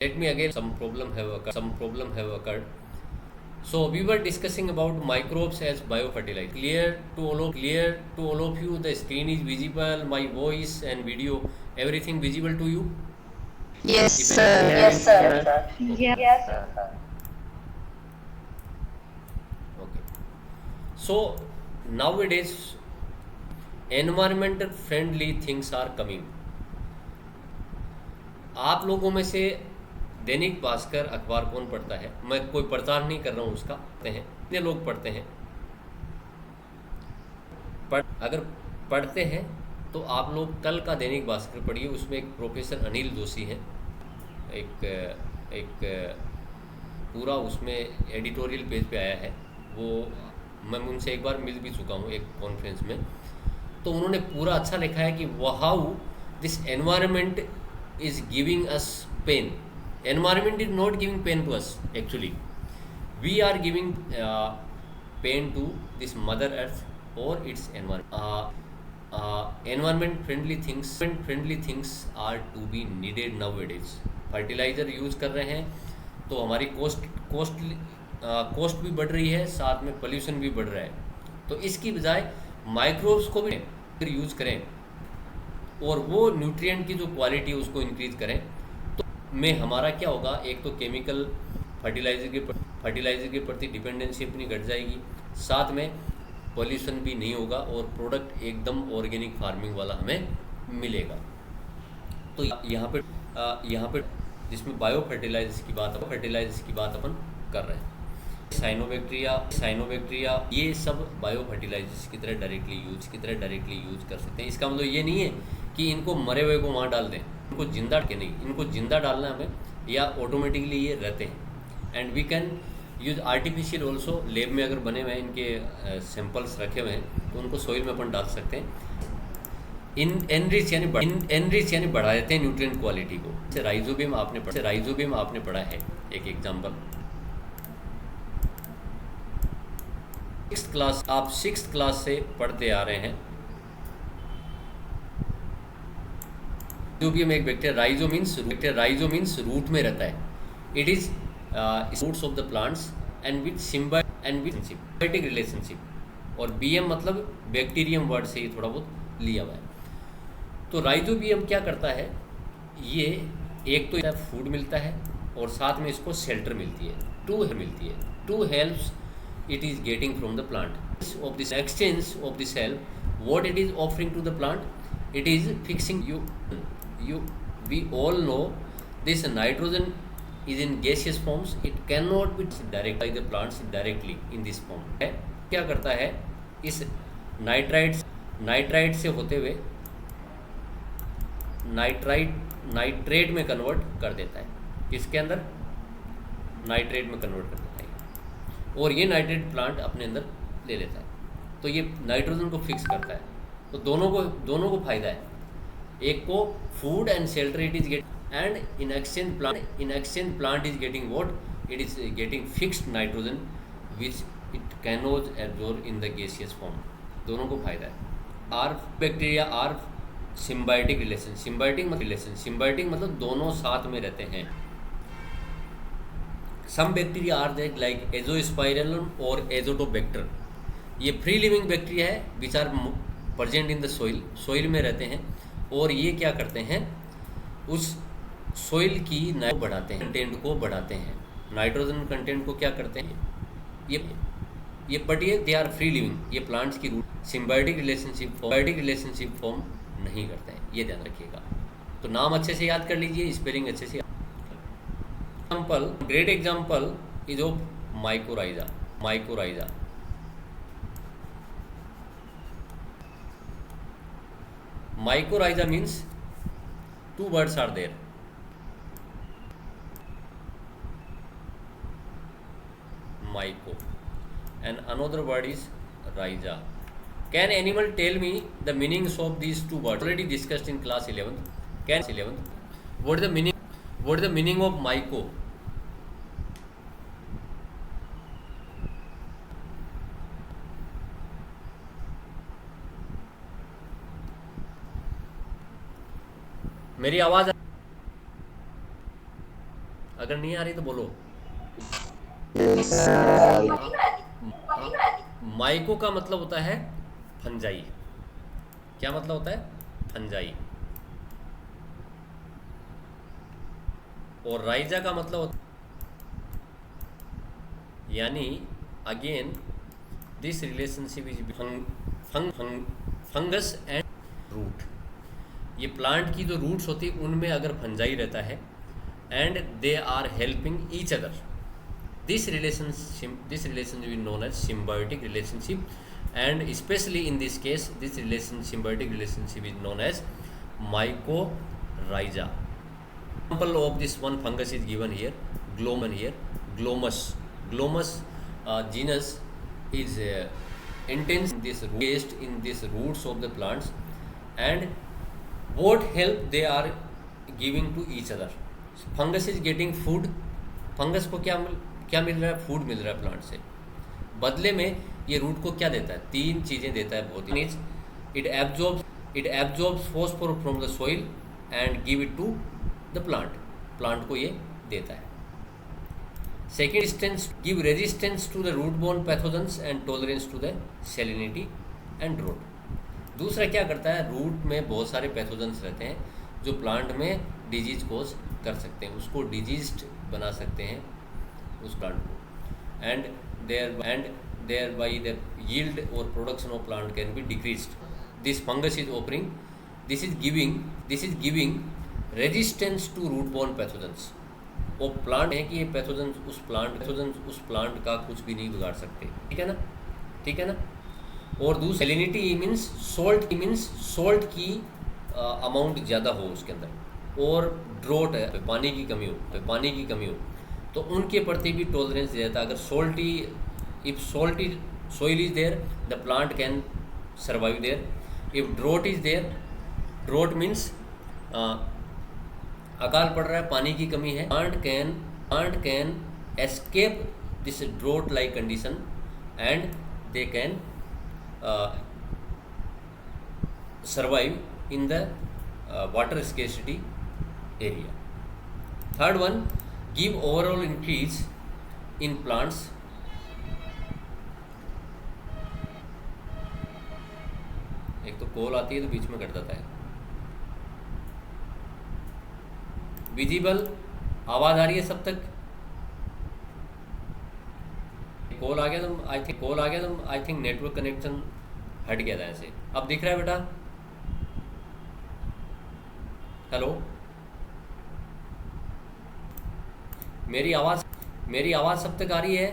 Let me again, some problem have occurred. So we were discussing about microbes as biofertilizer. Clear to all of you. The screen is visible. My voice and video, everything visible to you. Yes, If any sir. problem, Yes, sir. yes, sir. Yes, Okay. Yes, sir. sir. Okay. So nowadays, environmental friendly things are coming. आप लोगों में से दैनिक भास्कर अखबार कौन पढ़ता है? मैं कोई प्रचार नहीं कर रहा हूँ उसका, पढ़ते हैं कितने लोग पढ़ते हैं? अगर पढ़ते हैं तो आप लोग कल का दैनिक भास्कर पढ़िए, उसमें एक प्रोफेसर अनिल जोशी हैं, एक एक पूरा उसमें एडिटोरियल पेज पे आया है वो। मैं उनसे एक बार मिल भी चुका हूँ एक कॉन्फ्रेंस में, तो उन्होंने पूरा अच्छा लिखा है कि how this environment is giving us pain. Environment is not giving pain to us. Actually, we are giving pain to this Mother Earth or its environment. Environment friendly things are to be needed nowadays. Fertiliser use कर रहे हैं तो हमारी cost भी बढ़ रही है, साथ में पोल्यूशन भी बढ़ रहा है। तो इसकी बजाय माइक्रोब्स को भी यूज़ करें और वो न्यूट्रिएंट की जो क्वालिटी है उसको इंक्रीज करें, तो में हमारा क्या होगा, एक तो केमिकल फर्टिलाइज़र के प्रति डिपेंडेंसी अपनी घट जाएगी, साथ में पॉल्यूशन भी नहीं होगा और प्रोडक्ट एकदम ऑर्गेनिक फार्मिंग वाला हमें मिलेगा। तो यहाँ पे जिसमें बायो फर्टिलाइजर्स की बात अपन कर रहे हैं। साइनोबैक्टीरिया ये सब बायो फर्टिलाइजर्स की तरह डायरेक्टली यूज कर सकते हैं। इसका मतलब ये नहीं है कि इनको मरे हुए को वहाँ डाल दें, इनको जिंदा डालना हमें, या ऑटोमेटिकली ये रहते हैं। And we can use artificial also. Lab में अगर बने हुए हैं, इनके सैंपल्स रखे हुए हैं, तो उनको सॉइल में अपन डाल सकते हैं। एनरिच यानी बढ़ा देते हैं न्यूट्रिएंट क्वालिटी को। जैसे राइजोबियम आपने पढ़ा है, एक एग्जाम्पल। सिक्स्थ क्लास से पढ़ते आ रहे हैं। राइजोबियम एक बैक्टीरिया, राइजो मीन्स रूट में रहता है। It is roots of the plants and with symbiotic relationship. और बीएम मतलब बैक्टीरियम वर्ड से ये थोड़ा बहुत लिया हुआ है। तो राइजोबियम क्या करता है, ये एक तो फूड मिलता है और साथ में इसको शेल्टर मिलती है, to helps it is getting from the plant. Of this exchange of the cell, what it is offering to the plant, it is fixing we all know this nitrogen is in gaseous forms, it cannot be direct by the plants directly in this form है। क्या करता है, इस nitrite से होते हुए nitrate में convert कर देता है। इसके अंदर नाइट्रेट में कन्वर्ट कर देता है और ये नाइट्रेट प्लांट अपने अंदर ले लेता है। तो ये नाइट्रोजन को फिक्स करता है। तो दोनों को फायदा है, एक को food and shelter it is get, and in exchange plant is getting what, it is getting fixed nitrogen which it can not absorb in the gaseous form. दोनों को फायदा है। Bacteria are symbiotic relation. Symbiotic मतलब दोनों साथ में रहते हैं। Some bacteria are there like Azospirillum or Azotobacter. ये फ्री लिविंग बैक्टीरिया है which are present in the soil में रहते हैं, और ये क्या करते हैं, उस सोइल की कंटेंट को बढ़ाते हैं। नाइट्रोजन कंटेंट को क्या करते हैं, ये बट ये दे आर फ्री लिविंग। ये प्लांट्स की रूट सिम्बायोटिक रिलेशनशिप फॉर्म नहीं करते हैं, ये ध्यान रखिएगा। तो नाम अच्छे से याद कर लीजिए, स्पेलिंग अच्छे से। Great example is of mycorrhiza. Mycorrhiza means two words are there. Myco, and another word is rhiza. Can anyone tell me the meanings of these two words? Already discussed in class 11th. What is the meaning of myco? मेरी आवाज़ अगर नहीं आ रही तो बोलो। Yes आ रही है। हाँ, हाँ। माइको का मतलब होता है फंजाई। क्या मतलब होता है? फंजाई। और राइजा का मतलब होता यानी again this relationship is fungus and root. ये प्लांट की जो रूट्स होती है उनमें अगर फंजाई रहता है and they are helping each other, this relationship is known as symbiotic relationship, and especially in this case this symbiotic relationship is known as mycorrhiza. Example of this one fungus is given here, glomus genus is intense in this based in these roots of the plants, and what help they are giving to each other. Fungus is getting food. Fungus को क्या मिल रहा है? Food मिल रहा है plant से। बदले में ये रूट को क्या देता है? तीन चीज़ें देता है बहुत ही। It absorbs phosphorus from the soil and give it to the plant. Plant को ये देता है। Second, resistance, give resistance to the root borne pathogens and tolerance to the salinity and drought. दूसरा क्या करता है? रूट में बहुत सारे पैथोजेंस रहते हैं जो प्लांट में डिजीज कोज कर सकते हैं, उसको डिजीज्ड बना सकते हैं उस प्लांट को, and thereby the yield और production of plant can be decreased. This fungus is offering, this is giving resistance to root borne pathogens. वो प्लांट है कि ये पैथोजेंस उस प्लांट का कुछ भी नहीं बिगाड़ सकते। ठीक है ना। और दूसरी सेलिनिटी मीन्स सोल्ट की अमाउंट ज़्यादा हो उसके अंदर, और ड्रोट है, पानी की कमी हो तो उनके प्रति भी टॉलरेंस दिया जाता है। अगर if salty soil is there the plant can survive there. If drought is there, drought means अकाल पड़ रहा है, पानी की कमी है, plant can escape this drought like condition and they can survive in the water scarcity area. Third one, give overall increase in plants. एक तो कॉल आती है तो बीच में कट जाता है। विजिबल, आवाज आ रही है सब तक? कॉल आ गया तो आई थिंक नेटवर्क कनेक्शन हट गया था ऐसे। अब दिख रहा है बेटा? हेलो, मेरी आवाज़ सब तक आ रही है?